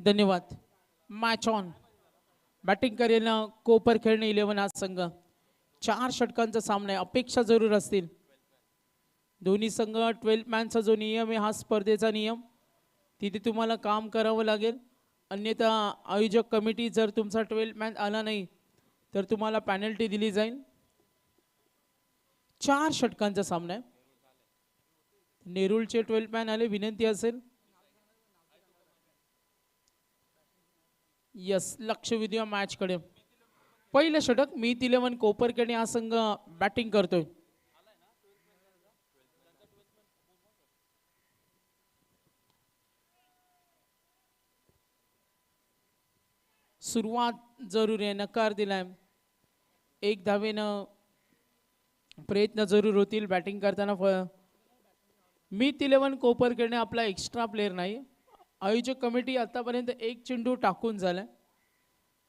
धन्यवाद. Match on. Batting करेल कोपर खेळणे 11 हा संघ. 4 षटकांचा सामना आहे. अपेक्षा जरूर असतील. दोन्ही संघ 12 मॅनचा जो नियम आहे हा स्पर्धेचा नियम, तिथे तुम्हाला काम करावं लागेल. अन्यथा आयोजक कमिटी जर तुमचा 12 मॅन आला नाही तर तुम्हाला पॅनल्टी दिली जाईल. 4 षटकांचा सामना आहे. नेरुळचे 12 मॅन आले, विनंती असेल. यस, लक्ष विद्या मॅच कडे. पहिलं षटक मीत 11 कोपरखेडणे हा संघ बॅटिंग करतोय. सुरुवात जरूर आहे, नकार दिलाय. 1 धावेनं प्रयत्न जरूर होतील बॅटिंग करताना. मीत 11 कोपरखेडणे आपला एक्स्ट्रा प्लेअर नाही. आयोजक कमिटी आतापर्यंत 1 चेंडू टाकून झालाय.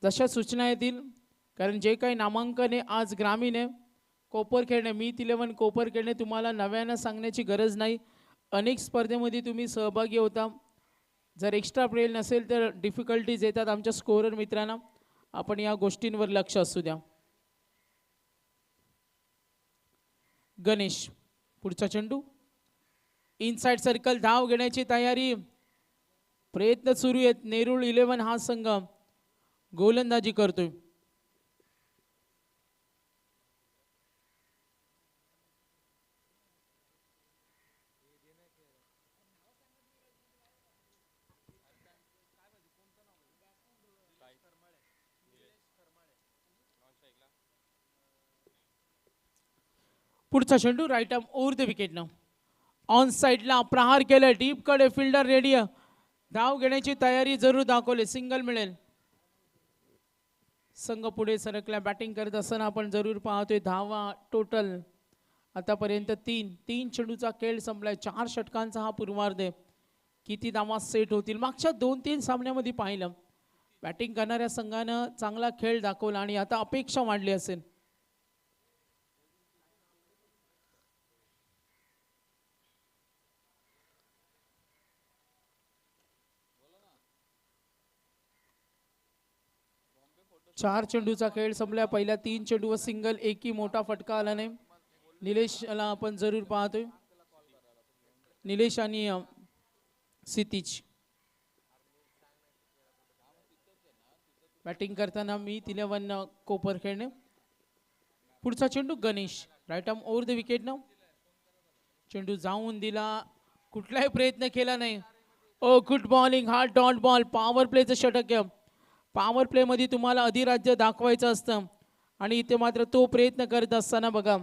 जशा सूचना येतील, कारण जे काही नामांकन आहे आज ग्रामीण आहे. कोपरखेडणे मीत 11 कोपरखेडणे तुम्हाला नव्यानं सांगण्याची गरज नाही. अनेक स्पर्धेमध्ये तुम्ही सहभागी होता. जर एक्स्ट्रा प्लेयर नसेल तर डिफिकल्टीज येतात आमच्या स्कोरर मित्रांना. आपण या गोष्टींवर लक्ष असू द्या. गणेश पुढचा चेंडू इनसाइड सर्कल, धाव घेण्याची तयारी, प्रयत्न सुरू आहेत. नेरुळ 11 हा संघ गोलंदाजी करतोय. पुढचा चेंडू राईट आर्म ओव्हर द विकेटनं ऑन साइडला प्रहार केलं. डीप कडे फिल्डर रेडी, धाव घेण्याची तयारी जरूर दाखवली. सिंगल मिळेल. संघ पुढे सरकला. बॅटिंग करत असताना आपण जरूर पाहतोय धावा टोटल आतापर्यंत 3 चेंडूचा खेळ संपलाय. 4 षटकांचा हा पूर्वार्ध आहे. किती धावा सेट होतील? मागच्या 2-3 सामन्यामध्ये पाहिलं बॅटिंग करणाऱ्या संघानं चांगला खेळ दाखवला आणि आता अपेक्षा वाढली असेल. चार चेंडूचा खेळ संपला. पहिल्या 3 चेंडूवर सिंगल, एकही मोठा फटका आला नाही. निलेशला आपण जरूर पाहतोय. निलेश आणि सितीज बॅटिंग करताना मीत 11 कोपरखेडणे. पुढचा चेंडू Ganesh right arm over the विकेटनं. चेंडू जाऊन दिला, कुठलाही प्रयत्न केला नाही. ओ गुड बॉलिंग, हा डॉट बॉल. पॉवर प्लेचं षटक आहे. पॉवर प्ले मध्ये तुम्हाला अधिराज्य दाखवायचं असतं आणि इथे मात्र तो प्रयत्न करत असताना बघा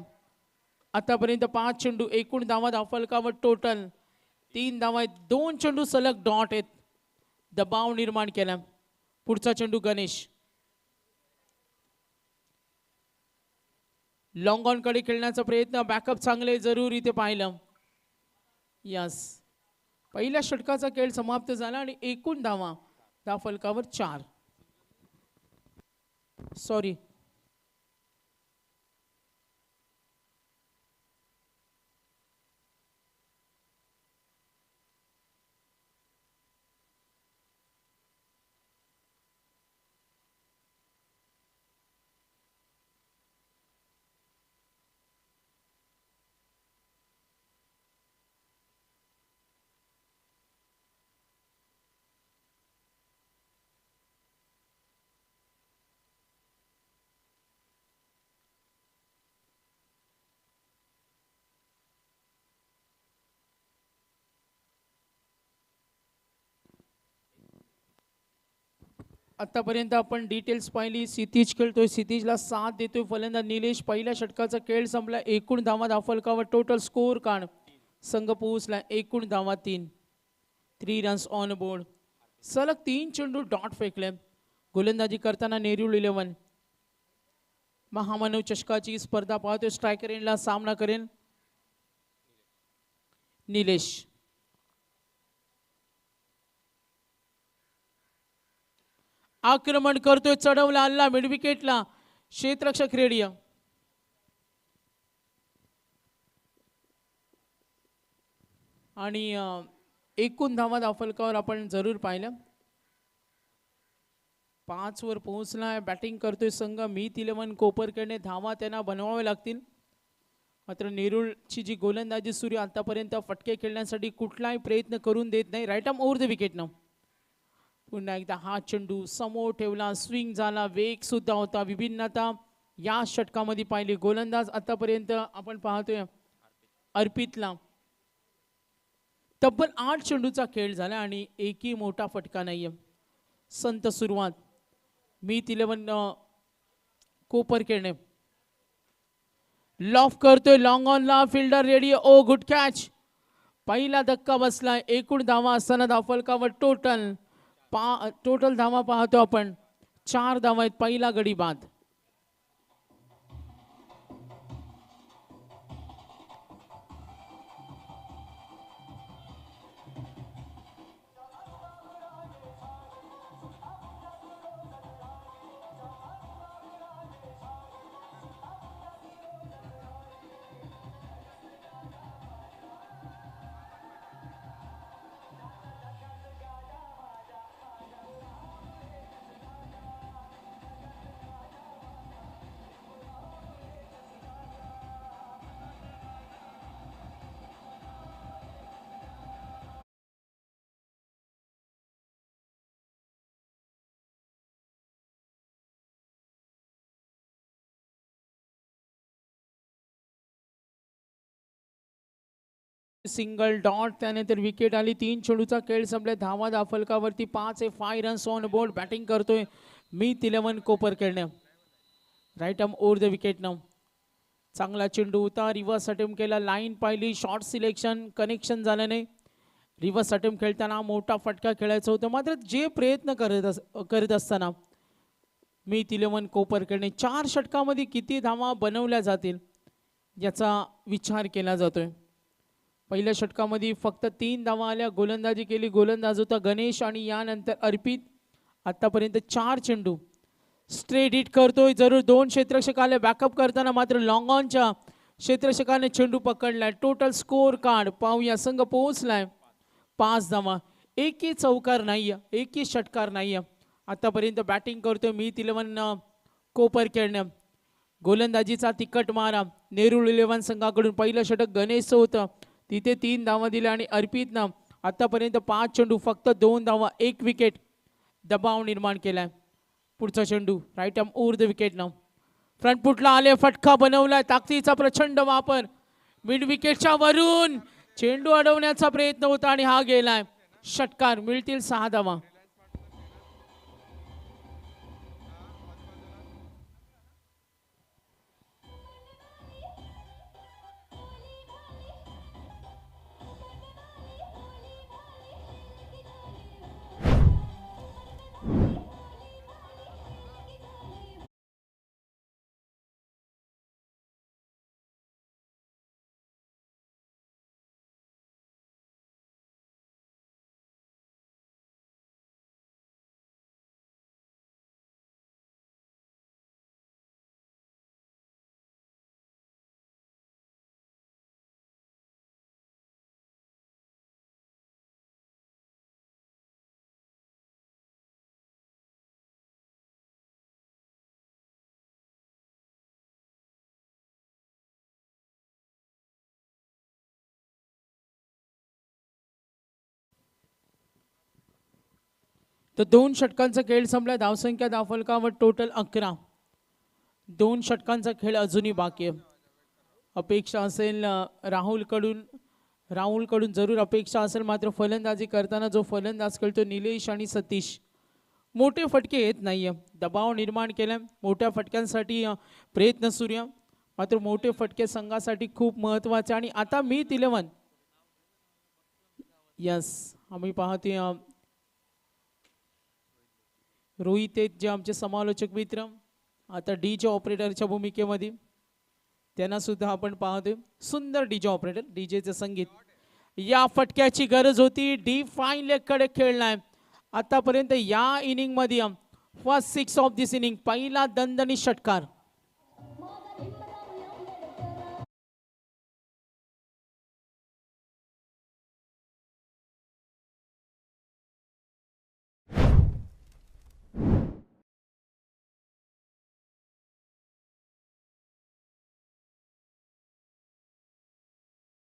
आतापर्यंत 5 चेंडू, एकूण धावा धावफलकावर टोटल 3 धावा आहेत. 2 चेंडू सलग डॉट आहेत. दबाव निर्माण केला. पुढचा चेंडू गणेश लॉंग ऑन कडे खेळण्याचा प्रयत्न. बॅकअप चांगले जरूर इथे पाहिलं. यस, पहिल्या षटकाचा खेळ समाप्त झाला आणि एकूण धावा धावफलकावर 4. सॉरी, आतापर्यंत आपण डिटेल्स पाहिली. सितीज खेळतोय, सितीजला साथ देतोय फलंदाज निलेश. पहिल्या षटकाचा खेळ संपला. एकूण धावा धावफलकावर टोटल स्कोर कार्ड संघ पोहोचला एकूण धावा 3 रन्स ऑन बोर्ड. सलग 3 चेंडू डॉट फेकले. गोलंदाजी करताना नेरुळ 11 महामानव चषकाची स्पर्धा पाहतोय. स्ट्रायकर एंडला सामना करेल निलेश. आक्रमण करतोय, चढवला हल्ला मिड विकेटला. क्षेत्ररक्षक रेडिया आणि एकूण धावा धावफलकावर आपण जरूर पाहिलं. 5 वर पोहोचलाय. बॅटिंग करतोय संघ मीत 11 कोपरखेडणे. धावा त्यांना बनवावे लागतील. मात्र नेरूळची जी गोलंदाजी सुरू आतापर्यंत फटके खेळण्यासाठी कुठलाही प्रयत्न करून देत नाही. Right arm over the wicket ना. पुन्हा एकदा हा चेंडू समोर ठेवला. स्विंग झाला. वेग सुद्धा होता. विभिन्नता या षटकामध्ये पाहिली. गोलंदाज आतापर्यंत आपण पाहतोय अर्पितला तब्बल 8 चेंडूचा खेळ झाला आणि एकही मोठा फटका नाहीये. संत सुरुवात मीत 11 कोपरखेडणे. लॉफ करतोय लॉंग ऑन ला. Fielder ready. Oh good catch. पहिला धक्का बसलाय. एकूण धावा असताना धावफलकावर टोटल धावा पाहतो आपण 4 धावा आहेत. पहिला गडी बाद. सिंगल डॉट त्यानंतर विकेट आली. 3 चेंडूचा खेळ संपला. धावा धावफलकावरती 5 5 रन्स ऑन बोर्ड. बॅटिंग करतोय Meet 11 Koparkhairane. Right arm over the wicket ना. चांगला चेंडू होता. रिव्हर्स अटेम्प्ट केला. लाईन पाहिली. शॉर्ट सिलेक्शन कनेक्शन झालं नाही. रिव्हर्स अटेम्प्ट खेळताना मोठा फटका खेळायचा होता. मात्र जे प्रयत्न करत असताना मीत 11 कोपरखेडणे 4 षटकामध्ये किती धावा बनवल्या जातील याचा विचार केला जातोय. पहिल्या षटकामध्ये फक्त 3 धावा आल्या. गोलंदाजी केली. गोलंदाज होता गणेश आणि यानंतर अर्पित. आतापर्यंत 4 चेंडू. स्ट्रेट हिट करतोय. जरूर 2 क्षेत्ररक्षक आले बॅकअप करताना. मात्र लॉंग ऑनच्या क्षेत्ररक्षकाने चेंडू पकडलाय. टोटल स्कोर कार्ड पाहूया. संघ पोहोचलाय 5 धावा. एकही चौकार नाहीये. एकही षटकार नाहीये. आतापर्यंत बॅटिंग करतोय मीत 11 कोपरखेडणे. गोलंदाजीचा तिखट मारा नेरूळ 11 संघाकडून. पहिलं षटक गणेशचं होतं. तिथे 3 धावा दिल्या आणि अर्पितनं आतापर्यंत 5 चेंडू फक्त 2 धावा 1 विकेट दबाव निर्माण केलाय. पुढचा चेंडू right arm over the wicket ना. फ्रंट फुटला आले. फटका बनवलाय. ताकदीचा प्रचंड वापर. मिड विकेटच्या वरून चेंडू अडवण्याचा प्रयत्न होता आणि हा गेलाय. षटकार. मिळतील 6 धावा. तर 2 षटकांचा खेळ संपला. धावसंख्या धावफलकावर टोटल 11. 2 षटकांचा खेळ अजूनही बाकी आहे. अपेक्षा असेल राहुलकडून जरूर अपेक्षा असेल. मात्र फलंदाजी करताना जो फलंदाज खेळतो निलेश आणि सतीश मोठे फटके येत नाहीये. दबाव निर्माण केला. मोठ्या फटक्यांसाठी प्रयत्न सुरू आहे. मात्र मोठे फटके संघासाठी खूप महत्त्वाचे. आणि आता मीत 11 यस आम्ही पाहतोय रोहित आहेत जे आमचे समालोचक मित्र. आता डीजे ऑपरेटरच्या भूमिकेमध्ये त्यांना सुद्धा आपण पाहतोय. सुंदर डीजे ऑपरेटर. डीजेचं संगीत. या फटक्याची गरज होती. डी फाईन लेग कडे खेळलाय. आतापर्यंत या इनिंग मध्ये फर्स्ट 6 ऑफ दिस इनिंग. पहिला दणदणीत षटकार.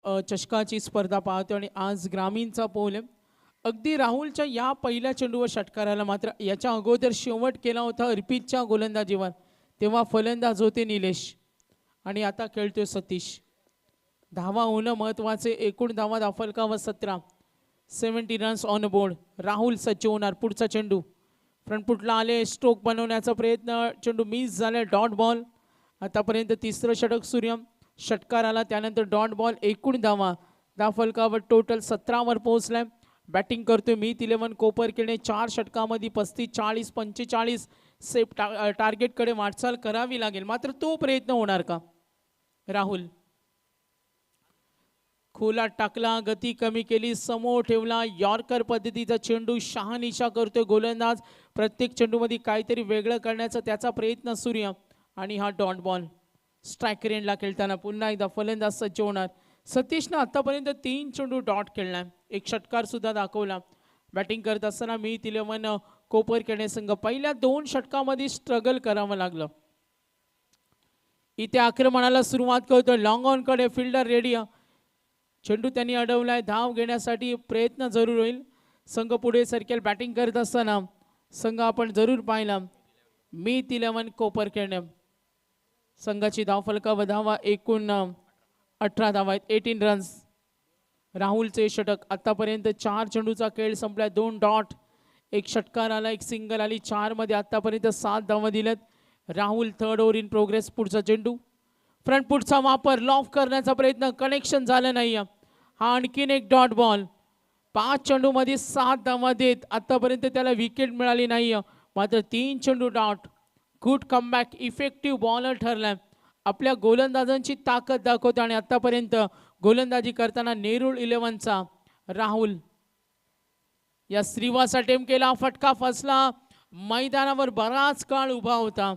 चषकाची स्पर्धा पाहतो आणि आज ग्रामीणचा पोल आहे. अगदी राहुलच्या या पहिल्या चेंडूवर षटकाराला मात्र याच्या अगोदर शेवट केला होता अर्पितच्या गोलंदाजीवर, तेव्हा फलंदाज होते निलेश आणि आता खेळतोय सतीश. धावा होणं महत्वाचे. एकूण धावा दाफलकावर 17, 70 रन्स ऑन बोर्ड. राहुल सज्ज होणार. पुढचा चेंडू फ्रंटफुटला आले, स्ट्रोक बनवण्याचा प्रयत्न, चेंडू मिस झाले, डॉट बॉल. आतापर्यंत तिसरं षटक सूर्य, षटकार आला त्यानंतर डॉट बॉल. एकूण धावा दाफलकावर टोटल 17वर पोहोचलाय. बॅटिंग करतोय मीत 11 कोपरखेडणे. 4 षटकामध्ये 35, 40, 45 सेफ टार्गेटकडे वाटचाल करावी लागेल, मात्र तो प्रयत्न होणार का? राहुल खोला टाकला, गती कमी केली, समोर ठेवला, यॉर्कर पद्धतीचा चेंडू शहानिशा करतोय गोलंदाज. प्रत्येक चेंडूमध्ये काहीतरी वेगळं करण्याचा त्याचा प्रयत्न सूर्य आणि हा डॉट बॉल. स्ट्राईक रेंजला खेळताना पुन्हा एकदा फलंदाज सज्ज होणार. सतीशनं आतापर्यंत 3 चेंडू डॉट खेळलाय, एक षटकार सुद्धा दाखवला. बॅटिंग करत असताना मीत 11 कोपरखेडणे संघ पहिल्या 2 षटकामध्ये स्ट्रगल करावं लागलं. इथे आक्रमणाला सुरुवात करतोय. लॉंग ऑन कडे फिल्डर रेडी, चेंडू त्यांनी अडवलाय. धाव घेण्यासाठी प्रयत्न जरूर होईल. संघ पुढे सरकेल. बॅटिंग करत असताना संघ आपण जरूर पाहिला मीत 11 कोपरखेडणे संघाची धावफलकावर धावा एकूण 18 धावा आहेत, 18 रन्स. राहुलचे षटक आतापर्यंत 4 चेंडूचा खेळ संपलाय, 2 डॉट, एक षटकार आला, एक सिंगल आली. 4 मध्ये आतापर्यंत 7 धावा दिल्यात. Rahul third over in progress. पुढचा चेंडू फ्रंटफुटचा वापर, लॉफ करण्याचा प्रयत्न, कनेक्शन झालं नाही. हा आणखीन एक डॉट बॉल. 5 चेंडूमध्ये 7 धावा देत आतापर्यंत त्याला विकेट मिळाली नाही, मात्र 3 चेंडू dot. Good comeback, effective bowler ठरलाय. आपल्या गोलंदाजांची ताकद दाखवतो आणि आतापर्यंत गोलंदाजी करताना नेरूळ 11चा राहुल या श्रीवास अटेम्प्ट केला, फटका फसला. मैदानावर बराच काळ उभा होता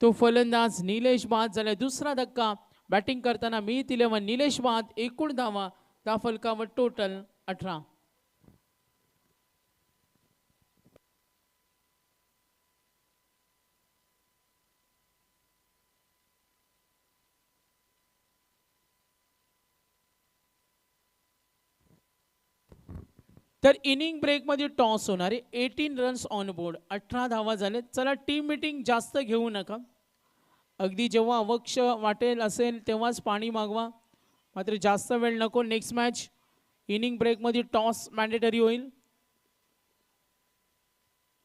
तो फलंदाज निलेश बाद झाला. दुसरा धक्का. बॅटिंग करताना मीत 11 निलेश बाद. एकूण धावा दाफलकावर टोटल 18. तर इनिंग ब्रेकमध्ये टॉस होणारे 18 रन्स ऑन बोर्ड, 18 धावा झाले. चला टीम मीटिंग जास्त घेऊ नका, अगदी जेव्हा अवक्ष वाटेल असेल तेव्हाच पाणी मागवा, मात्र जास्त वेळ नको. नेक्स्ट मॅच इनिंग ब्रेकमध्ये टॉस मॅन्डेटरी होईल.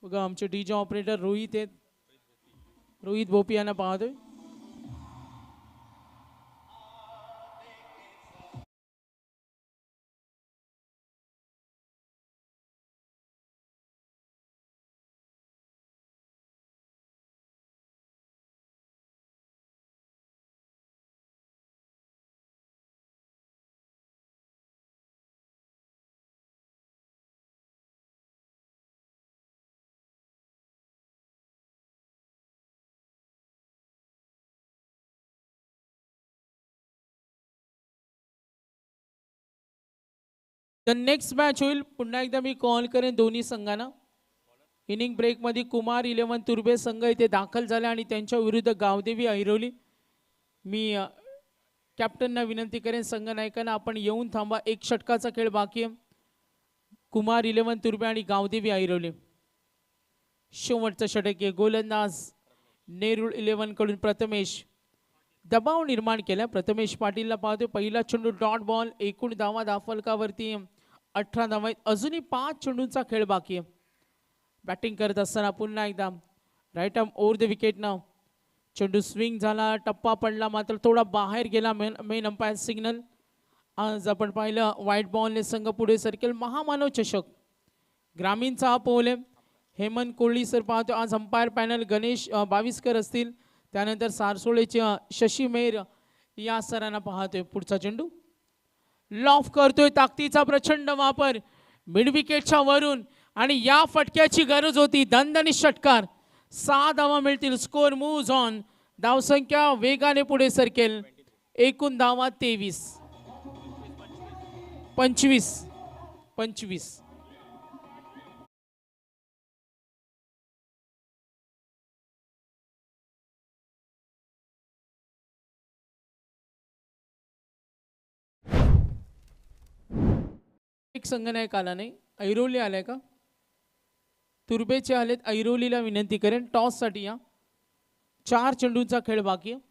बघा आमचे डीजे ऑपरेटर रोहित आहेत, रोहित भोपी यांना पाहतोय. तर नेक्स्ट मॅच होईल. पुन्हा एकदा मी कॉल करेन दोन्ही संघांना. इनिंग ब्रेकमध्ये कुमार 11 तुर्बे संघ इथे दाखल झाले आणि त्यांच्या विरुद्ध गावदेवी ऐरोली. मी कॅप्टनना विनंती करेन संघ नायकांना आपण येऊन थांबा, एक षटकाचा खेळ बाकी आहे. कुमार 11 तुर्बे आणि गावदेवी ऐरोली. शेवटचं षटक आहे. गोलंदाज नेरूळ 11 कडून प्रथमेश. दबाव निर्माण केला प्रथमेश पाटीलला पाहतोय. पहिला चेंडू डॉट बॉल. एकूण धावा दाफलकावरती 18 धावा आहेत. अजूनही 5 चेंडूंचा खेळ बाकी आहे. बॅटिंग करत असताना पुन्हा एकदा राईट आर्म ओव्हर द विकेटनं चेंडू स्विंग झाला, टप्पा पडला, मात्र थोडा बाहेर गेला. Main umpire signal. आज आपण पाहिलं व्हाईट बॉलने संघ पुढे सरकेल. महामानव चषक ग्रामीणचा हा पोल आहे. हेमंत कोळी सर पाहतो. आज अंपायर पॅनल गणेश बाविस्कर असतील, त्यानंतर सारसोळेचे शशी मेहर या सरांना पाहतोय. पुढचा चेंडू लॉफ करतोय, ताकदीचा प्रचंड वापर मिड विकेटच्या वरून आणि या फटक्याची गरज होती. दणदणीत षटकार. 6 धावा मिळतील. Score moves on. धावसंख्या वेगाने पुढे सरकेल. एकूण धावा 23, 25. एक संघनायक आला नाही, ऐरोली आलाय का? तुर्बेचे आलेत, ऐरोलीला विनंती करेन टॉस साठी या. 4 चेंडूंचा खेळ बाकी आहे.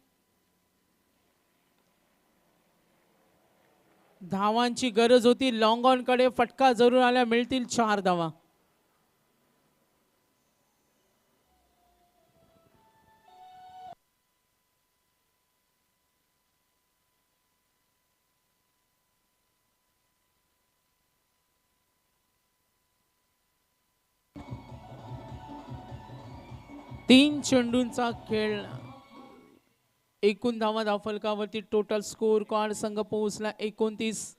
धावांची गरज होती, लॉंग ऑन कडे फटका जरूर आला, मिळतील 4 धावा. तीन चेंडूंचा खेळ, एकूण धावा धावफलकावरती. टोटल स्कोर कार्ड संघ पोहोचला 29.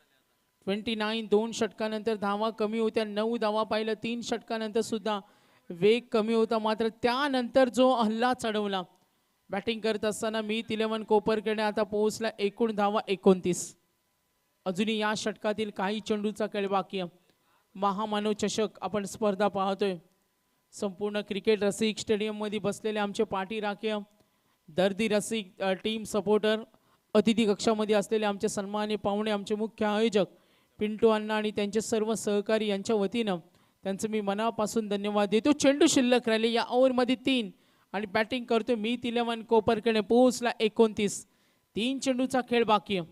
29. 2 षटकानंतर धावा कमी होत्या, 9 धावा पाहिलं. 3 षटकानंतर सुद्धा वेग कमी होता, मात्र त्यानंतर जो हल्ला चढवला बॅटिंग करत असताना मीत 11 कोपरकडे आता पोहोचला एकूण धावा 29. अजूनही या षटकातील काही चेंडूचा खेळ बाकी आहे. महामानव चषक आपण स्पर्धा पाहतोय. संपूर्ण क्रिकेट रसिक स्टेडियममध्ये बसलेले आमचे पाठी राखीय, दर्दी रसिक, टीम सपोर्टर, अतिथी कक्षामध्ये असलेले आमचे सन्माननीय पाहुणे, आमचे मुख्य आयोजक पिंटू अण्णा आणि त्यांचे सर्व सहकारी यांच्या वतीनं त्यांचं मी मनापासून धन्यवाद देतो. चेंडू शिल्लक राहिले या ओव्हरमध्ये 3 आणि बॅटिंग करतोय मीत 11 कोपरकडे पोहोचला 29. 3 चेंडूचा खेळ बाकी आहे.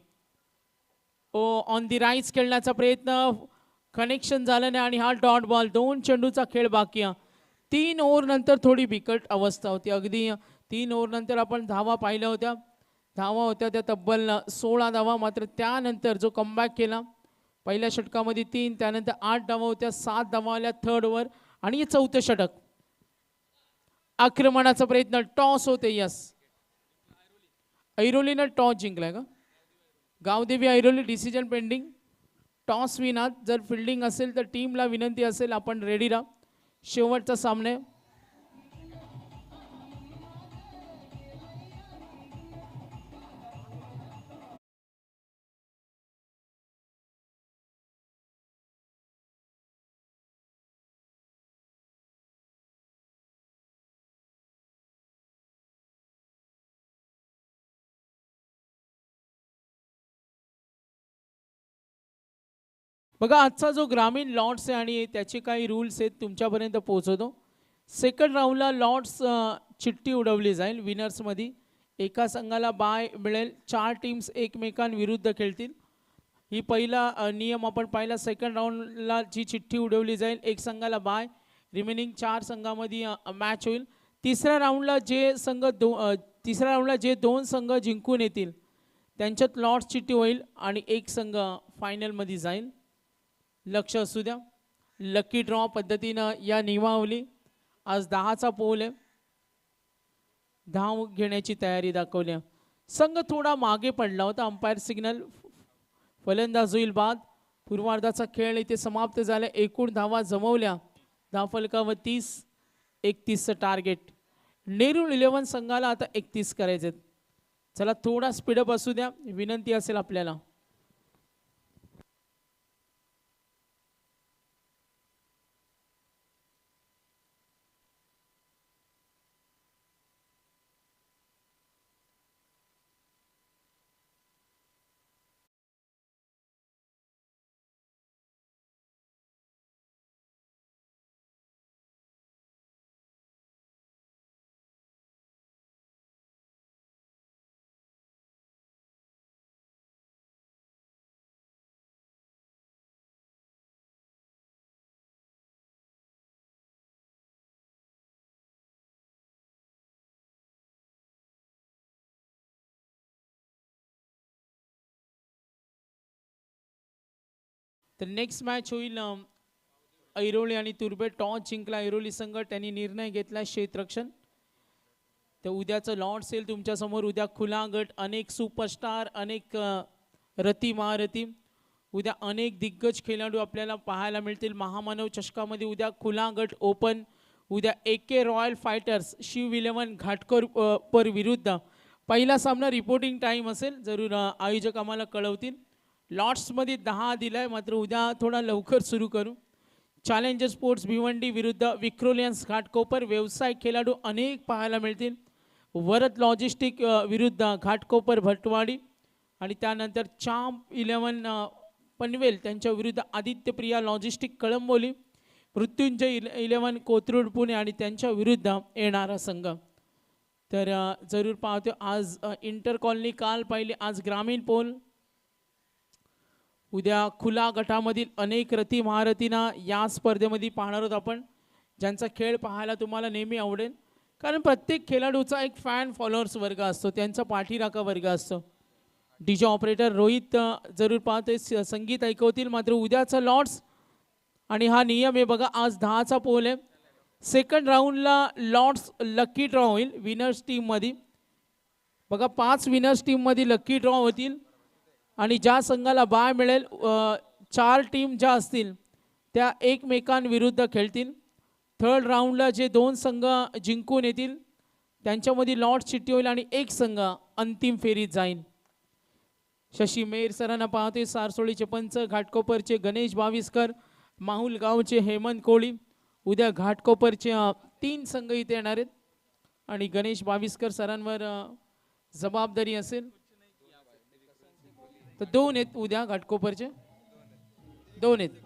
ऑन दी राईज खेळण्याचा प्रयत्न, कनेक्शन झालं नाही आणि हा डॉट बॉल. 2 चेंडूचा खेळ बाकी आहे. 3 ओव्हर नंतर थोडी बिकट अवस्था होती. अगदी 3 ओव्हर नंतर आपण धावा पाहिल्या होत्या, धावा होत्या त्या तब्बल 16 धावा. मात्र त्यानंतर जो कमबॅक केला पहिल्या षटकामध्ये 3, त्यानंतर 8 धावा होत्या, 7 धावा आल्या थर्ड ओव्हर आणि 4थं षटक. आक्रमणाचा प्रयत्न, टॉस होते. यस, ऐरोलीनं टॉस जिंकलाय का? Gavdevi Airoli, decision pending. Toss विनात. जर फिल्डिंग असेल तर टीमला विनंती असेल आपण रेडी राहा. शेवटचा सामना. बघा, आजचा जो ग्रामीण लॉट्स आहे आणि त्याचे काही रूल्स आहेत तुमच्यापर्यंत पोहोचवतो. सेकंड राऊंडला लॉट्स चिठ्ठी उडवली जाईल. विनर्समध्ये एका संघाला बाय मिळेल. 4 टीम्स एकमेकांविरुद्ध खेळतील. ही पहिला नियम आपण पाहिला. सेकंड राऊंडला जी चिठ्ठी उडवली जाईल, एक संघाला बाय, रिमेनिंग 4 संघामध्ये मॅच होईल. तिसऱ्या राऊंडला जे 2 संघ जिंकून येतील त्यांच्यात लॉट्स चिठ्ठी होईल आणि एक संघ फायनलमध्ये जाईल. लक्ष असू द्या. लकी ड्रॉ पद्धतीनं या नियमावली. आज 10चा पोल आहे. धाव घेण्याची तयारी दाखवली. संघ थोडा मागे पडला होता. Umpire signal. फलंदाज होईल बाद. पूर्वार्धाचा खेळ इथे समाप्त झाला. एकूण धावा जमवल्या धावफलकावर 30. 31चं टार्गेट. नेरूळ 11 संघाला आता 31 करायचे. चला थोडा स्पीडअप असू द्या, विनंती असेल आपल्याला. तर नेक्स्ट मॅच होईल ऐरोली आणि तुर्बे. टॉस जिंकला ऐरोली संघ. त्यांनी निर्णय घेतला क्षेत्ररक्षण. तर उद्याचं लॉट सेल तुमच्या समोर. उद्या खुला गट, अनेक सुपरस्टार, अनेक रती महारथी, उद्या अनेक दिग्गज खेळाडू आपल्याला पाहायला मिळतील. महामानव चषकामध्ये उद्या खुला गट ओपन. उद्या AK रॉयल फायटर्स शिव 11 घाटकोर पर विरुद्ध पहिला सामना. रिपोर्टिंग टाइम असेल, जरूर आयोजक आम्हाला कळवतील. लॉट्समध्ये 10 दिलाय, मात्र उद्या थोडा लवकर सुरू करू. चॅलेंजर स्पोर्ट्स भिवंडी विरुद्ध विक्रोलियन्स घाटकोपर. व्यवसाय खेळाडू अनेक पाहायला मिळतील. वरद लॉजिस्टिक विरुद्ध घाटकोपर भटवाडी. आणि त्यानंतर चांप 11 पनवेल त्यांच्या विरुद्ध आदित्य प्रिया लॉजिस्टिक कळंबोली, मृत्युंजय 11 कोथरूड पुणे आणि त्यांच्या विरुद्ध येणारा संघ. तर जरूर पाहतो आज इंटर कॉलनी काल पाहिले, आज ग्रामीण पोल, उद्या खुला गटामधील अनेक रथी महारथींना या स्पर्धेमध्ये पाहणार आहोत आपण, ज्यांचा खेळ पाहायला तुम्हाला नेहमी आवडेल. कारण प्रत्येक खेळाडूचा एक फॅन फॉलोअर्स वर्ग असतो, त्यांचा पाठीराखा वर्ग असतो. डीजे ऑपरेटर रोहित जरूर पाहतोय, संगीत ऐकवतील. मात्र उद्याचं लॉर्ड्स आणि हा नियम आहे बघा, आज 10चा पोल आहे. सेकंड राऊंडला लॉर्ड्स लकी ड्रॉ होईल विनर्स टीममध्ये. बघा 5 विनर्स टीममध्ये लकी ड्रॉ होतील आणि ज्या संघाला बाय मिळेल 4 टीम ज्या असतील त्या एकमेकांविरुद्ध खेळतील. थर्ड राऊंडला जे 2 संघ जिंकून येतील त्यांच्यामध्ये लॉर्ड्स चिठ्ठी होईल आणि एक संघ अंतिम फेरीत जाईल. शशी मेर सरांना पाहते, सारसोळीचे पंच, घाटकोपरचे गणेश बाविस्कर, माहुल गावचे हेमंत कोळी. उद्या घाटकोपरचे 3 संघ इथे येणार आहेत आणि गणेश बाविस्कर सरांवर जबाबदारी असेल. तर 2 आहेत उद्या घाटकोपरचे, 2 आहेत.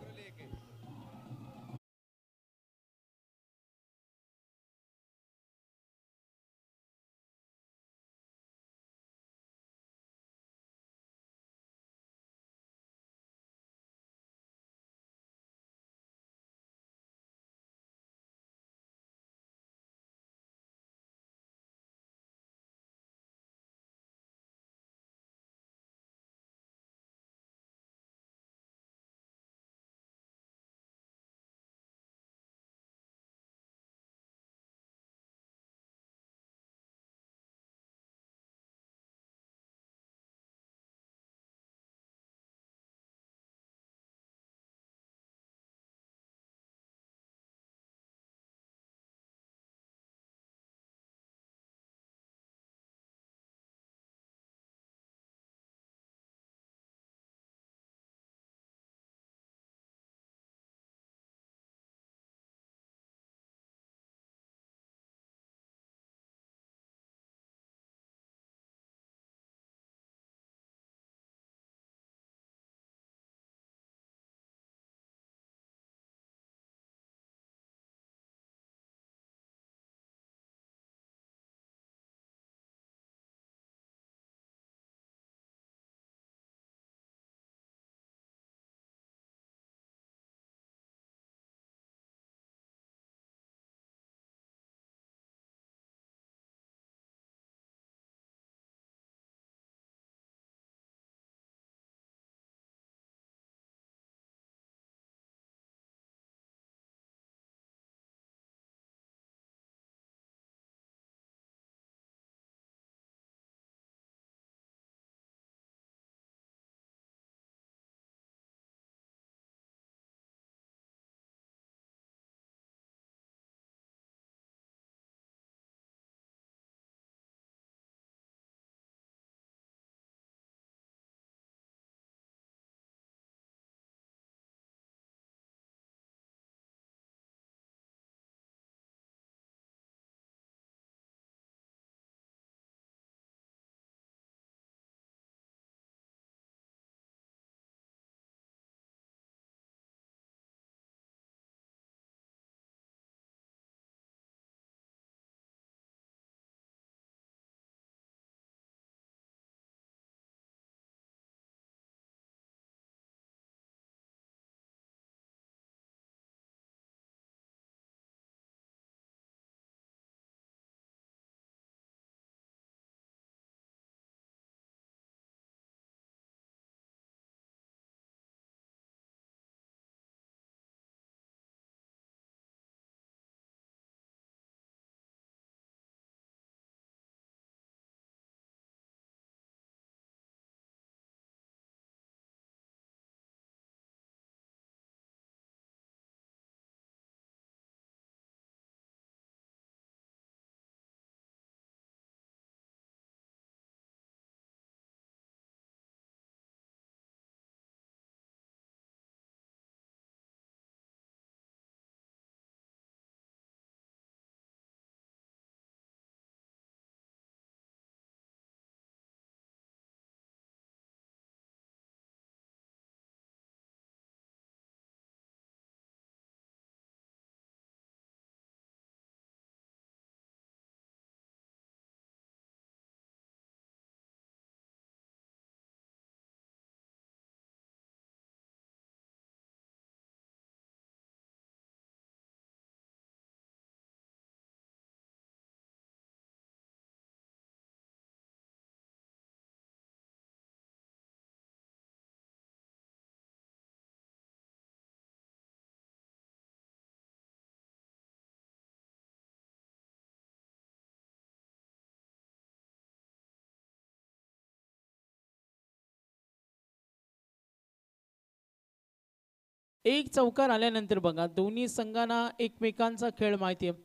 एक चौकार आल्यानंतर बघा दोन्ही संघांना एकमेकांचा खेळ माहिती आहे.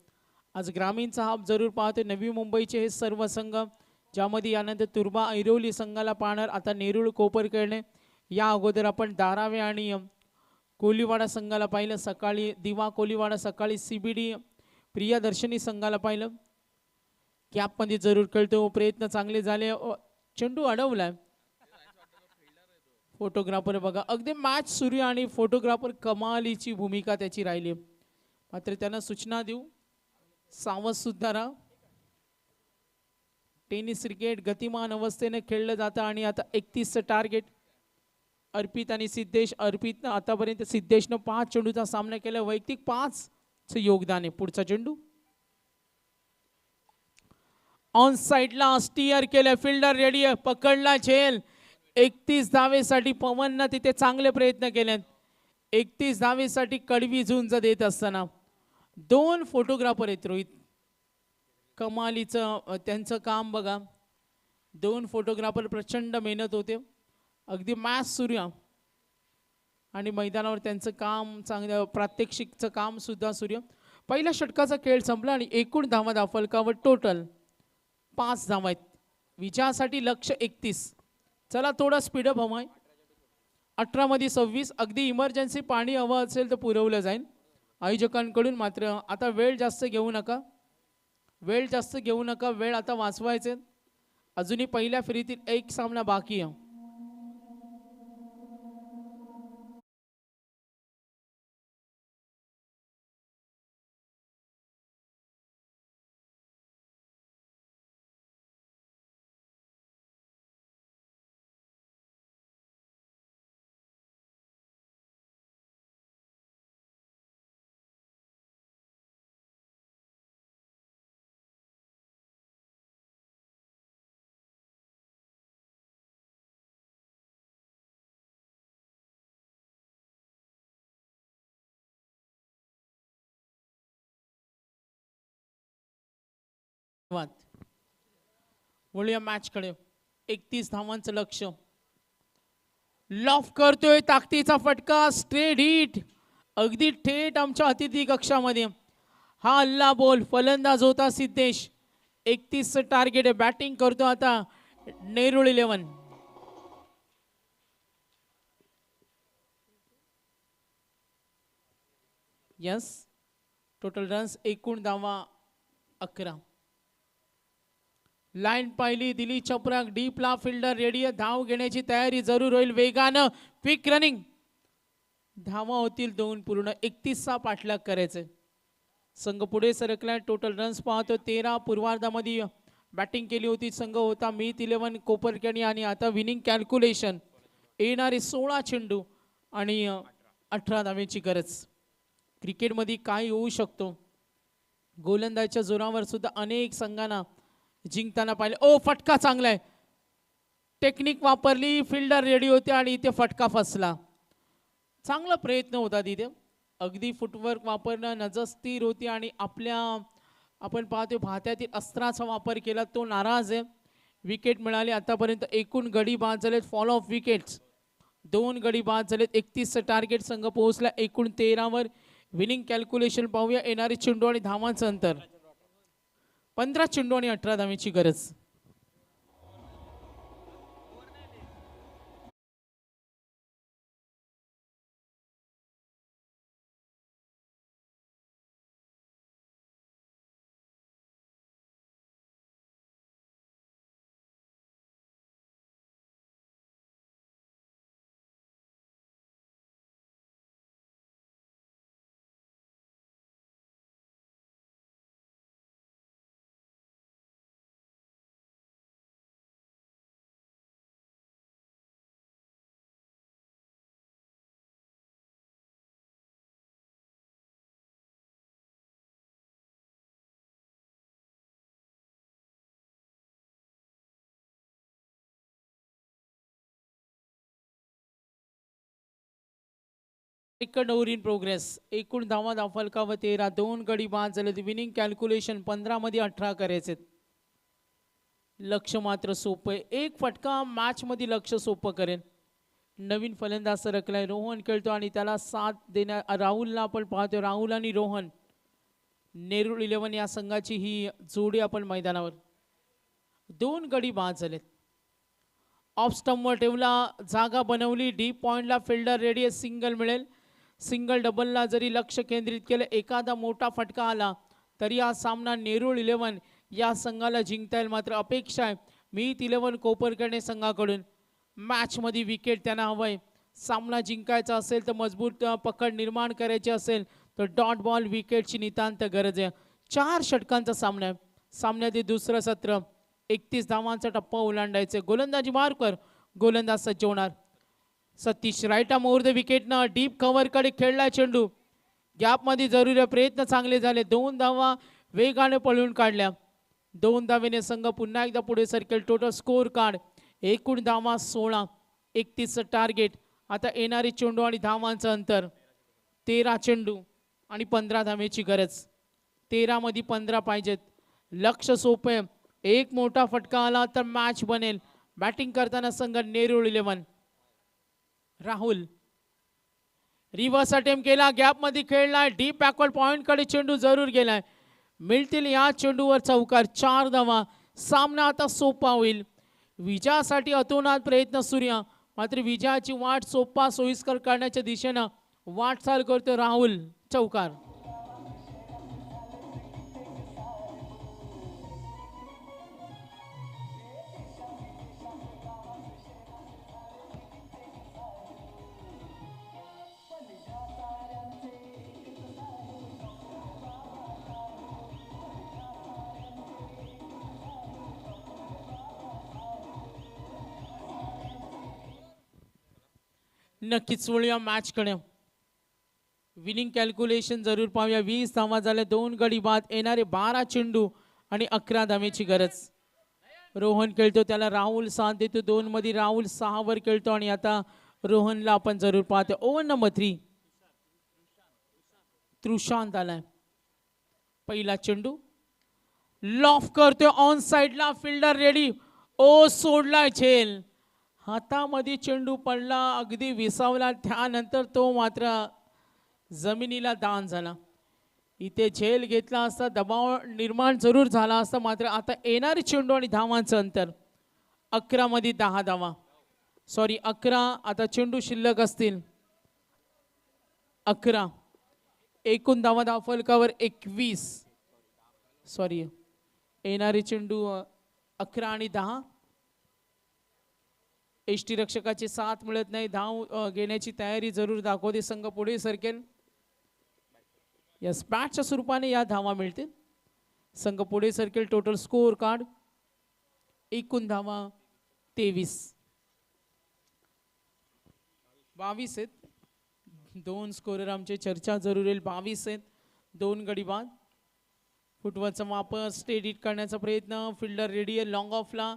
आज ग्रामीणचा हाफ जरूर पाहतोय. नवी मुंबईचे हे सर्व संघ, ज्यामध्ये यानंतर तुर्बा ऐरोली संघाला पाहणार. आता नेरूळ कोपरखेडणे, या अगोदर आपण धारावे आणि कोलीवाडा संघाला पाहिलं सकाळी. दिवा कोलीवाडा सकाळी. CBD प्रियदर्शनी संघाला पाहिलं. कॅपमध्ये जरूर कळतो. प्रयत्न चांगले झाले. चेंडू अडवलाय. फोटोग्राफर बघा अगदी मॅच सुरू आणि फोटोग्राफर कमालीची भूमिका त्याची राहिली. मात्र त्यांना सूचना देऊ, सावध सुद्धा राहा. टेनिस क्रिकेट गतिमान अवस्थेने खेळलं जातं आणि आता 31चं टार्गेट. अर्पित आणि सिद्धेश. अर्पितनं आतापर्यंत सिद्धेशनं 5 चेंडूचा सामना केला. वैयक्तिक 5चं योगदान आहे. पुढचा चेंडू ऑन साइडला स्टीअर केलं. फिल्डर रेडी आहे. पकडला झेल. 31 धावेसाठी पवननं तिथे चांगले प्रयत्न केले. 31 धावेसाठी कडवी झुंज देत असताना 2 फोटोग्राफर आहेत रोहित. कमालीचं त्यांचं काम बघा. 2 फोटोग्राफर प्रचंड मेहनत होते. अगदी मॅच सुरू आणि मैदानावर त्यांचं काम चांगलं, प्रात्यक्षिकचं काम सुद्धा सुरू. पहिल्या षटकाचा खेळ संपला आणि एकूण धावा फलकावर टोटल 5 धावा आहेत. विजयासाठी लक्ष्य 31. चला थोडा स्पीडअप हवाय. 18 मध्ये 26. अगदी इमर्जन्सी पाणी हवं असेल तर पुरवलं जाईल आयोजकांकडून. मात्र आता वेळ जास्त घेऊ नका. वेळ आता वाचवायचे. अजूनही पहिल्या फेरीतील एक सामना बाकी आहे. वळूया मॅच कडे. 31 धावांचं लक्ष्य. लॉफ करतोय. ताकदीचा फटका. स्ट्रेट हिट अगदी थेट आमच्या अतिथी कक्षामध्ये. हा हल्ला बोल. फलंदाज होता सिद्धेश. 31चं टार्गेट आहे. बॅटिंग करतो आता नेरूळ 11. यस. टोटल रन्स एकूण धावा 11. लाईन पाहिली. दिली चपराक. डीपला फिल्डर रेडी. धाव घेण्याची तयारी जरूर होईल. वेगानं क्विक रनिंग. धावा होतील 2 पूर्ण. 31चा पाठलाग करायचे. संघ पुढे सरकलाय. टोटल रन्स पाहतो 13. पूर्वार्धामध्ये बॅटिंग केली होती संघ होता मीत 11 कोपरखेड आणि आता विनिंग कॅल्क्युलेशन. येणारे 16 चेंडू आणि 18 धावेची गरज. क्रिकेटमध्ये काय होऊ शकतो. गोलंदाजच्या जोरावर सुद्धा अनेक संघांना जिंकताना पाहिले. ओ फटका चांगला आहे. टेक्निक वापरली. फिल्डर रेडी होते आणि इथे फटका फसला. चांगला प्रयत्न होता तिथे. अगदी फुटवर्क वापरणं. नजर स्थिर होती आणि आपल्या आपण पाहतो भात्यातील अस्त्राचा वापर केला. तो नाराज आहे. विकेट मिळाली. आतापर्यंत एकूण गडी बाद झालेत. फॉल ऑफ विकेट्स 2 गडी बाद झालेत. 31चं टार्गेट संघ पोहोचला एकूण 13वर. विनिंग कॅल्क्युलेशन पाहूया. येणारे चेंडू आणि धावांचं अंतर 15 चेंडू आणि 18 धावेची गरज. Second over in progress. एकूण धावा फलकावर 13. 2 गडी बाद झाले. विनिंग कॅल्क्युलेशन 15 मध्ये 18 करायचे. लक्ष मात्र सोपं आहे. एक फटका मॅच मध्ये लक्ष सोपं करेल. नवीन फलंदाज सरकलाय. रोहन खेळतो आणि त्याला साथ देण्या राहुलला आपण पाहतो. राहुल आणि रोहन नेरूळ 11 या संघाची ही जोडी आपण मैदानावर. 2 गडी बाद झालेत. ऑफ स्टंपवर ठेवला, जागा बनवली. डीप पॉइंटला फिल्डर रेडी आहे. सिंगल मिळेल. सिंगल डबलला जरी लक्ष केंद्रित केलं, एखादा मोठा फटका आला तरी हा सामना नेरूळ 11 या संघाला जिंकता येईल. मात्र अपेक्षा आहे मीत 11 कोपरखैरणे संघाकडून मॅचमध्ये विकेट त्यांना हवंय. सामना जिंकायचा असेल तर मजबूत पकड निर्माण करायची असेल तर डॉट बॉल विकेटची नितांत गरज आहे. 4 षटकांचा सामना आहे. सामन्यातील दुसरं सत्र. 31 धावांचा टप्पा ओलांडायचे. गोलंदाजी मार्कर गोलंदाज सज्ज होणार. सतीश राईटा मोर द विकेटनं डीप कव्हरकडे खेळला चेंडू. गॅपमध्ये जरुरी प्रयत्न चांगले झाले. 2 धावा वेगाने पळून काढल्या. 2 धावेने संघ पुन्हा एकदा पुढे सरकेल. टोटल स्कोर कार्ड एकूण धावा 16. 31 टार्गेट. आता येणारी चेंडू आणि धावांचं अंतर 13 चेंडू आणि 15 धावेची गरज. 13 मध्ये 15 पाहिजेत. लक्ष सोपे. एक मोठा फटका आला तर मॅच बनेल. बॅटिंग करताना संघ नेरूळ 11. राहुल रिव्हर्स अटेम्प्ट केला. गॅपमध्ये खेळलाय. डीप बॅकवर्ड पॉइंटकडे चेंडू जरूर गेलाय. मिळतील या चेंडूवर चौकार. 4 धावा. सामना आता सोपा होईल. विजयासाठी अतोनात प्रयत्न सूर्य. मात्र विजयाची वाट सोपा सोयीस्कर करण्याच्या दिशेनं वाटचाल करतो राहुल. चौकार. नक्कीच वळूया मॅचकडे. विनिंग कॅल्क्युलेशन जरूर पाहूया. 20 धावा झाल्या. 2 गडी बाद. येणारे 12 चेंडू आणि 11 धावेची गरज. रोहन खेळतो, त्याला राहुल साथ देतो. 2 मध्ये राहुल 6 वर खेळतो आणि आता रोहनला आपण जरूर पाहतो. ओव्हर नंबर 3 त्रुशांत आलाय. पहिला चेंडू लॉफ करतोय ऑन साइडला. Fielder ready. ओ सोडलाय झेल. हातामध्ये चेंडू पडला, अगदी विसावला. त्यानंतर तो मात्र जमिनीला दान झाला. इथे झेल घेतला असता दबाव निर्माण जरूर झाला असता. मात्र आता येणारी चेंडू आणि धावांचं अंतर 11 मध्ये 10 धावा. सॉरी 11. आता चेंडू शिल्लक असतील 11. एकूण धावा फलकावर 21. सॉरी येणारी चेंडू 11 आणि 10. एष्टी रक्षकाची साथ मिळत नाही. धाव घेण्याची तयारी जरूर दाखवते संघ. पुढे सरकेल. यस, बॅटच्या स्वरूपाने या धावा मिळतील. संघ पुढे सरकेल. टोटल स्कोर कार्ड एकूण धावा 23. 22 आहेत. 2 स्कोरर आमची चर्चा जरूर येईल. 22 आहेत. 2 गडी बाद. फुटवरचा वापर स्टेडीट करण्याचा प्रयत्न. फिल्डर रेडी आहे. लॉंग ऑफला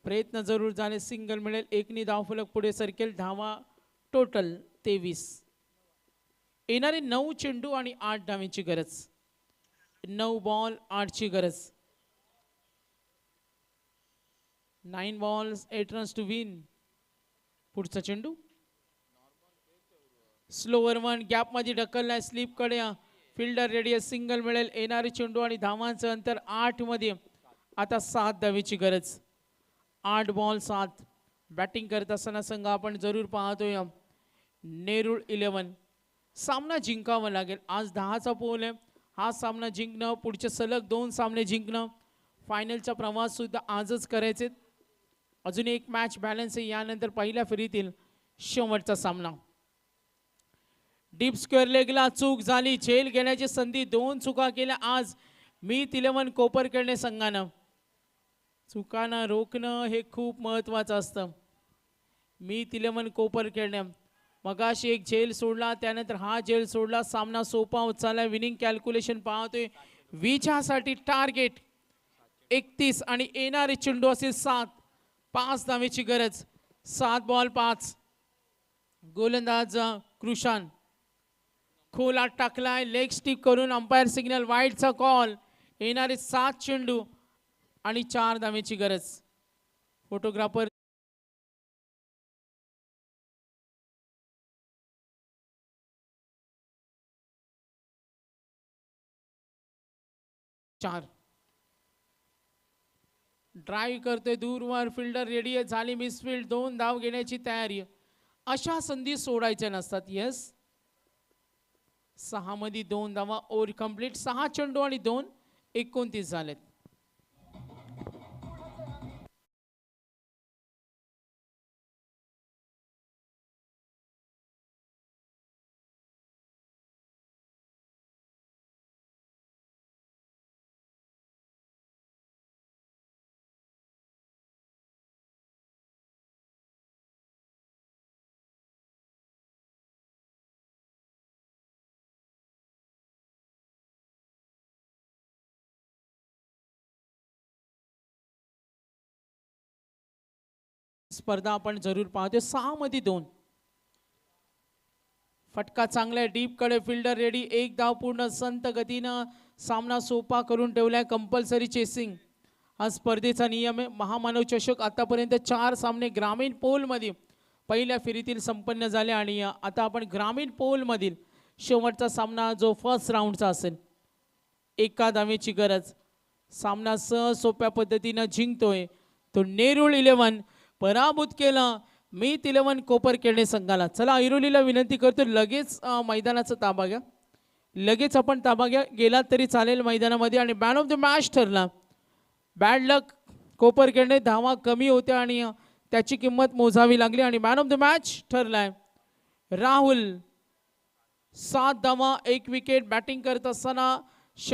प्रयत्न जरूर झाले. सिंगल मिळेल. 1 धावफलक पुढे सरकेल. धावा टोटल 23. येणारे 9 चेंडू आणि 8 धावेची गरज. 9 बॉल 8ची गरज. 9 balls 8 runs टू विन. पुढचा चेंडू स्लोवर 1. गॅप मध्ये ढकललाय. स्लीप कडे. फिल्डर रेडी आहे. सिंगल मिळेल. येणारे चेंडू आणि धावांचं अंतर 8 मध्ये. आता 7 धावेची गरज. 8 बॉल 7. बॅटिंग करत असताना संघ आपण जरूर पाहतोय नेरूळ 11. सामना जिंकावा लागेल. आज 10चा पोल आहे. हा सामना जिंकणं, पुढचे सलग 2 सामने जिंकणं, फायनलचा प्रवास सुद्धा आजच करायचे. अजून एक मॅच बॅलन्स आहे. यानंतर पहिल्या फेरीतील शेवटचा सामना. डीप स्क्वेअर लेगला चूक झाली. झेल घेण्याची संधी. 2 चुका केल्या आज मीत 11 कोपरखैरणे संघानं. चुकांना रोखणं हे खूप महत्त्वाचं असतं. मीत 11 कोपरखैरणे मगाशी एक झेल सोडला, त्यानंतर हा झेल सोडला. सामना सोपा होत चालला. विनिंग कॅल्क्युलेशन पाहतोय. विजयासाठी टार्गेट 31 आणि येणारे चेंडू असेल 7. 5 धावेची गरज. 7 बॉल 5. गोलंदाज कृषान खोलात टाकलाय. लेग स्टिक करून अंपायर सिग्नल. वाईडचा कॉल. येणारे 7 चेंडू आणि 4 धावेची गरज. फोटोग्राफर 4. ड्राईव्ह करतोय दूरवर, फिल्डर रेडी आहे, झाली मिसफील्ड, 2 धाव घेण्याची तयारी. अशा संधी सोडायच्या नसतात. येस, 6 मध्ये 2 धावा, ओव्हर कंप्लीट. 6 चेंडू आणि 2, 29 झालेत. स्पर्धा आपण जरूर पाहतो. 6 मध्ये 2. फटका चांगला आहे, डीप कडे, फिल्डर रेडी. 1 धाव पूर्ण. संत गतीनं सामना सोपा करून ठेवलाय. कंपल्सरी चेसिंग हा स्पर्धेचा नियम आहे. महामानव चषक आतापर्यंत 4 सामने ग्रामीण पोलमध्ये पहिल्या फेरीतील संपन्न झाले आणि आता आपण ग्रामीण पोलमधील शेवटचा सामना जो फर्स्ट राऊंडचा असेल, 1 धावेची गरज. सामना सोप्या पद्धतीनं जिंकतोय तो नेरूळ 11. पराभूत केला मीत 11 कोपरखेडणे संघाला. चला ऐरोलीला विनंती करतो, लगेच मैदानाचा ताबा घ्या. लगेच आपण ताबा घ्या, गेला तरी चालेल मैदानामध्ये. आणि मॅन ऑफ द मॅच ठरला. बॅड लक, कोपरखेडणे धावा कमी होत्या आणि त्याची किंमत मोजावी लागली आणि मॅन ऑफ द मॅच ठरलाय राहुल. 7 धावा, 1 विकेट. बॅटिंग करत असताना